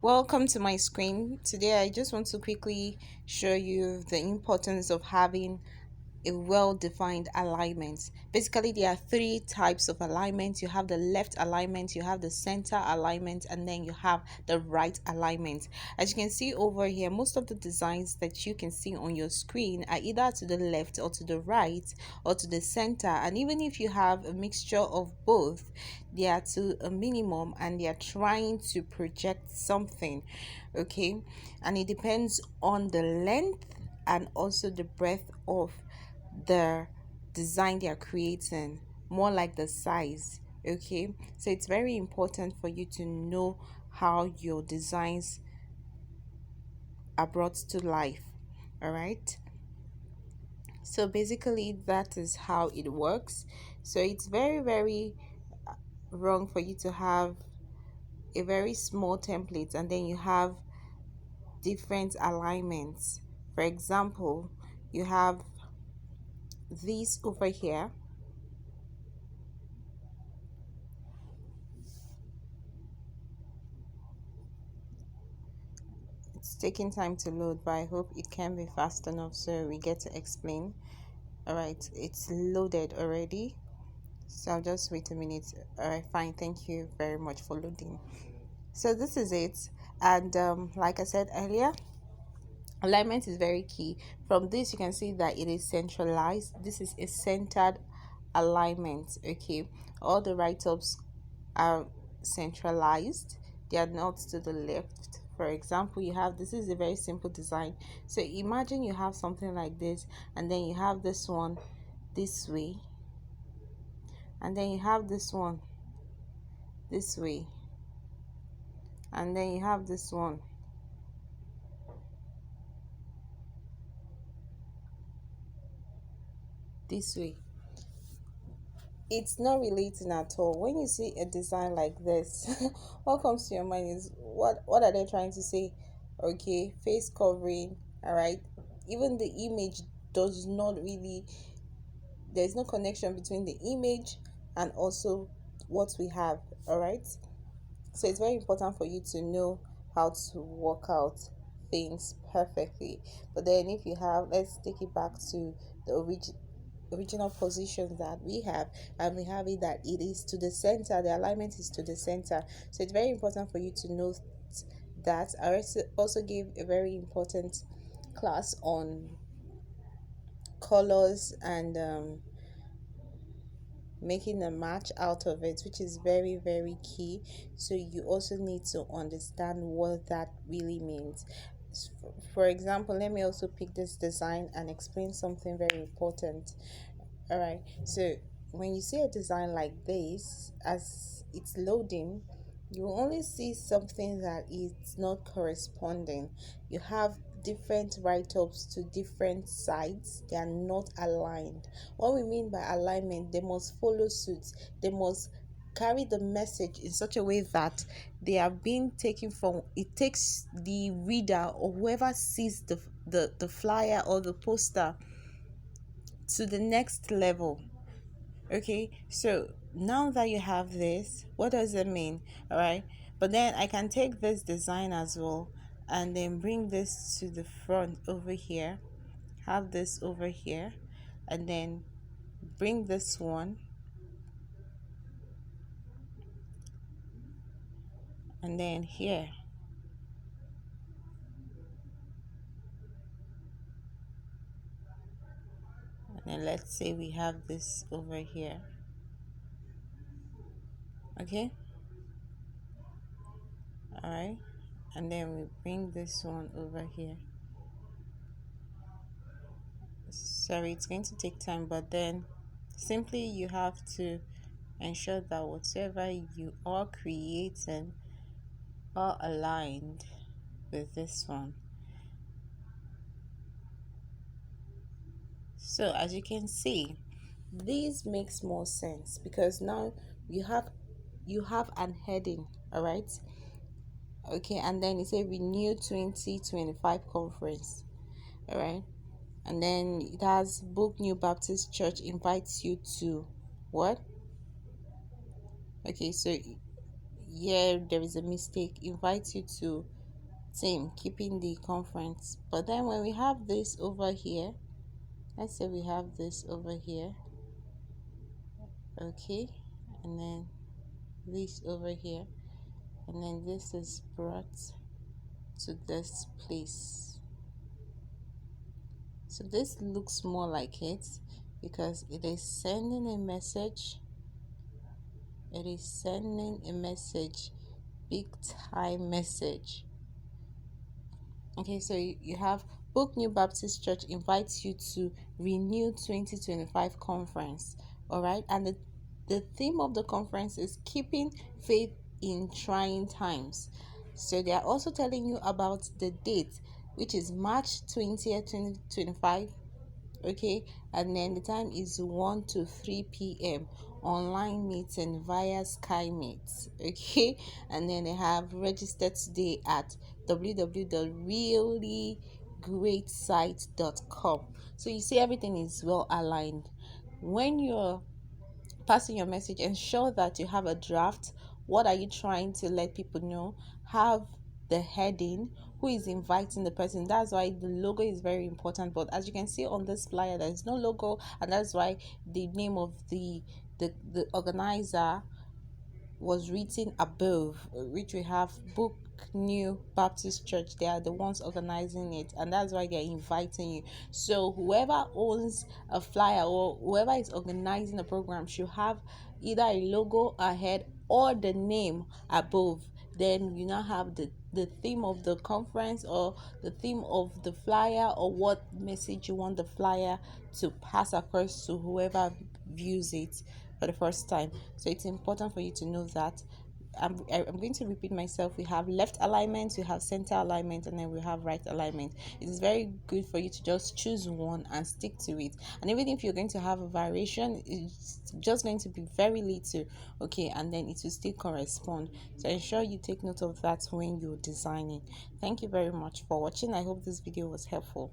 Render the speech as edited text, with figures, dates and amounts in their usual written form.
Welcome to my screen. Today I just want to quickly show you the importance of having a well-defined alignment. Basically, there are three types of alignment. You have the left alignment, you have the center alignment, and then you have the right alignment. As you can see over here, most of the designs that you can see on your screen are either to the left or to the right or to the center. And even if you have a mixture of both, they are to a minimum and they are trying to project something. Okay, and it depends on the length and also the breadth of the design they are creating, more like the size. Okay, so it's very important for you to know how your designs are brought to life. All right, so basically that is how it works. So it's very wrong for you to have a very small template and then you have different alignments. For example, you have this over here. It's taking time to load, but I hope it can be fast enough so we get to explain. All right, it's loaded already, so I'll just wait a minute. All right, fine, thank you very much for loading. So this is it, and like I said earlier, alignment is very key. From this you can see that it is centralized. This is a centered alignment. Okay, all the write-ups are centralized, they are not to the left. For example, you have, this is a very simple design. So imagine you have something like this, and then you have this one this way, and then you have this one this way, and then you have this one this way. It's not relating at all. When you see a design like this, what comes to your mind is what are they trying to say? Okay, face covering. All right, even the image does not really, there's no connection between the image and also what we have. All right, so it's very important for you to know how to work out things perfectly. But then if you have, let's take it back to the original position that we have, and we have it that it is to the center, the alignment is to the center. So it's very important for you to know that. I also gave a very important class on colors and making a match out of it, which is very key. So you also need to understand what that really means. For example, let me also pick this design and explain something very important. All right, so when you see a design like this, as it's loading, you will only see something that is not corresponding. You have different write-ups to different sides, they are not aligned. What we mean by alignment, they must follow suit, they must carry the message in such a way that they are being taken from, it takes the reader or whoever sees the flyer or the poster to the next level. Okay, so now that you have this, what does it mean? All right, but then I can take this design as well and then bring this to the front over here, have this over here, and then bring this one, and then here, and then let's say we have this over here. Okay, all right, and then we bring this one over here. Sorry, it's going to take time, but then simply you have to ensure that whatever you are creating are aligned with this one. So as you can see, this makes more sense because now you have an heading. All right, okay, and then it say renew 2025 conference. All right, and then it has book new Baptist church invites you to what. Okay, so yeah, there is a mistake, invites you to Same, keeping the conference. But then when we have this over here, let's say we have this over here, okay, and then this over here, and then this is brought to this place. So this looks more like it because it is sending a message. It is sending a message, big time message. Okay, so you have Book New Baptist Church invites you to Renew 2025 conference. All right, and the theme of the conference is keeping faith in trying times. So they are also telling you about the date, which is March 20th, 2025. Okay, and then the time is 1 to 3 p.m. online meeting via Sky Meet. Okay, and then they have registered today at www.reallyGreatSite.com. So you see everything is well aligned. When you're passing your message, ensure that you have a draft. What are you trying to let people know? Have the heading, who is inviting the person. That's why the logo is very important. But as you can see on this flyer, there is no logo, and that's why the name of the organizer was written above, which we have Book New Baptist Church. They are the ones organizing it, and that's why they're inviting you. So whoever owns a flyer or whoever is organizing the program should have either a logo ahead or the name above. Then you now have the theme of the conference or the theme of the flyer or what message you want the flyer to pass across to whoever views it for the first time. So it's important for you to know that. I'm going to repeat myself. We have left alignment, we have center alignment, and then we have right alignment. It is very good for you to just choose one and stick to it. And even if you're going to have a variation, it's just going to be very little, okay, and then it will still correspond. So ensure you take note of that when you're designing. Thank you very much for watching. I hope this video was helpful.